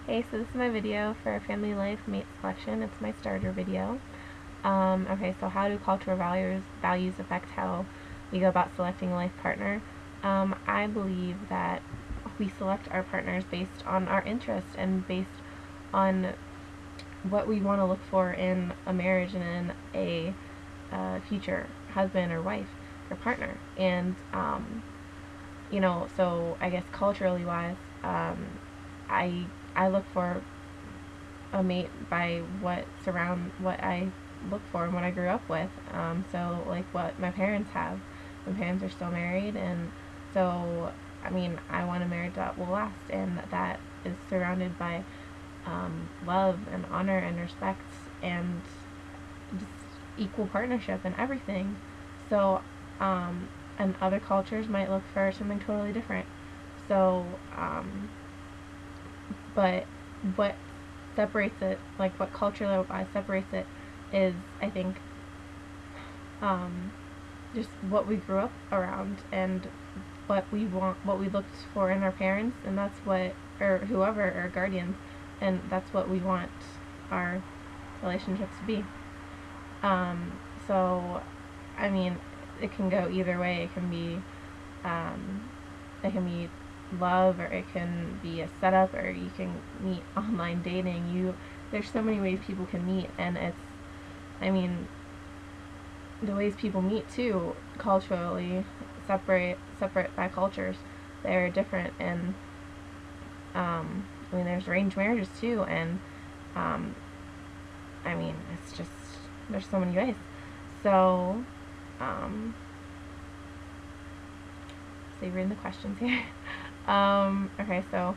Hey, so this is my video for Family Life Mate Selection. It's my starter video. Okay, so how do cultural values affect how we go about selecting a life partner? I believe that we select our partners based on our interests and based on what we want to look for in a marriage and in a future husband or wife or partner. And so I guess culturally wise, I I look for a mate by what I look for and what I grew up with. So like what my parents have. My parents are still married, and so I want a marriage that will last and that is surrounded by love and honor and respect and just equal partnership and everything. So and other cultures might look for something totally different. So but what separates it, like what culturally separates it, is I think um, just what we grew up around and what we want, what we looked for in our parents, and that's what, or whoever, our guardians, and that's what we want our relationships to be. Um, so, I mean, it can go either way. Um, it can be love, or it can be a setup, or you can meet online dating. There's so many ways people can meet, and I mean, the ways people meet too, culturally, separate by cultures, they're different, and there's arranged marriages too, and um, it's just there's so many ways. So, so you're reading the questions here. Okay, so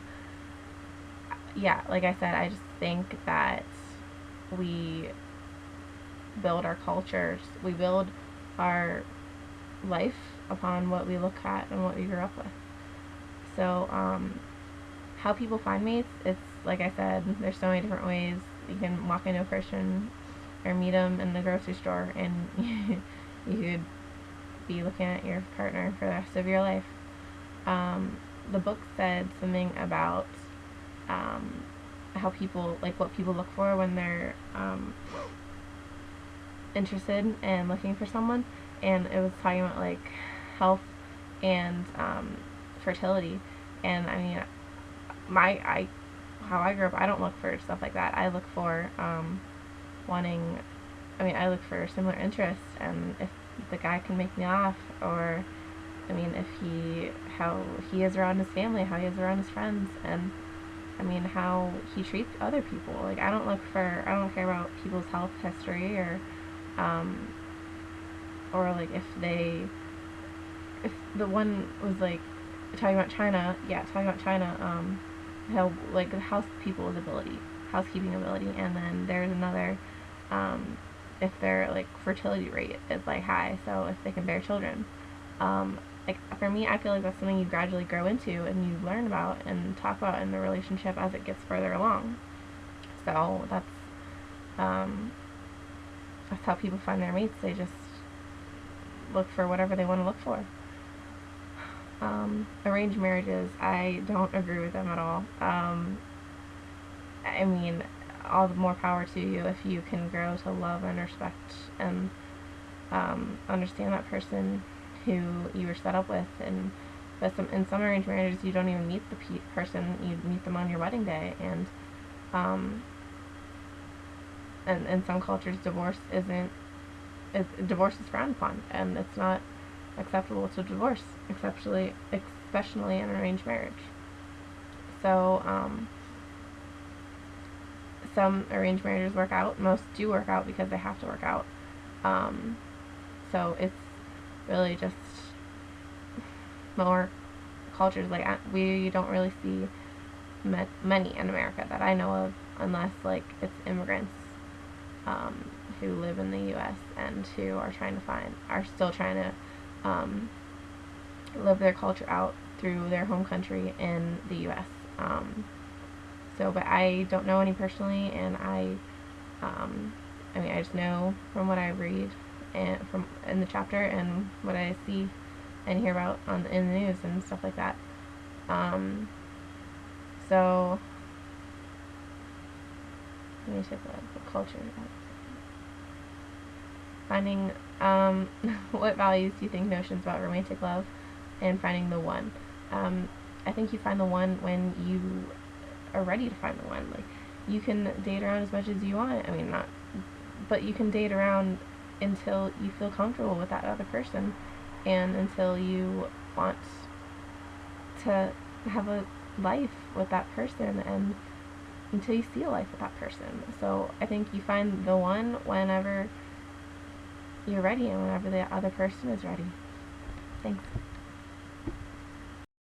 yeah, like I said, I just think that we build our cultures, we build our life upon what we look at and what we grew up with. So, how people find mates, it's like I said, there's so many different ways. You can walk into a person or meet them in the grocery store, and you could be looking at your partner for the rest of your life. The book said something about how people, like what people look for when they're interested and looking for someone, and it was talking about like health and fertility. And my I how I grew up, I don't look for stuff like that. I look for wanting. I look for similar interests, and if the guy can make me laugh, or if how he is around his family, how he is around his friends, and how he treats other people. Like I don't care about people's health history, um, or like if the one was like talking about China, how like the housekeeping ability, and then there's another, if their like fertility rate is like high, so if they can bear children. Like for me, I feel like that's something you gradually grow into and you learn about and talk about in the relationship as it gets further along. So um, that's how people find their mates. They just look for whatever they want to look for. Arranged marriages, I don't agree with them at all. I mean, all the more power to you if you can grow to love and respect and understand that person who you were set up with. And but in some arranged marriages, you don't even meet the person; you meet them on your wedding day. Um, and in some cultures, divorce is frowned upon, and it's not acceptable to divorce, especially in arranged marriage. So, some arranged marriages work out. Most do work out because they have to work out. Um, so it's really just more cultures. Like we don't really see many in America that I know of, unless like it's immigrants who live in the U.S. and who are still trying to live their culture out through their home country in the U.S. But I don't know any personally, and I just know from what I read and from in the chapter and what I see and hear about in the news and stuff like that. So romantic love, what culture. Finding what values do you think notions about romantic love and finding the one. I think you find the one when you are ready to find the one. Like, you can date around as much as you want. I mean, not, but you can date around until you feel comfortable with that other person, and until you want to have a life with that person, and until you see a life with that person. So I think you find the one whenever you're ready and whenever the other person is ready. Thanks.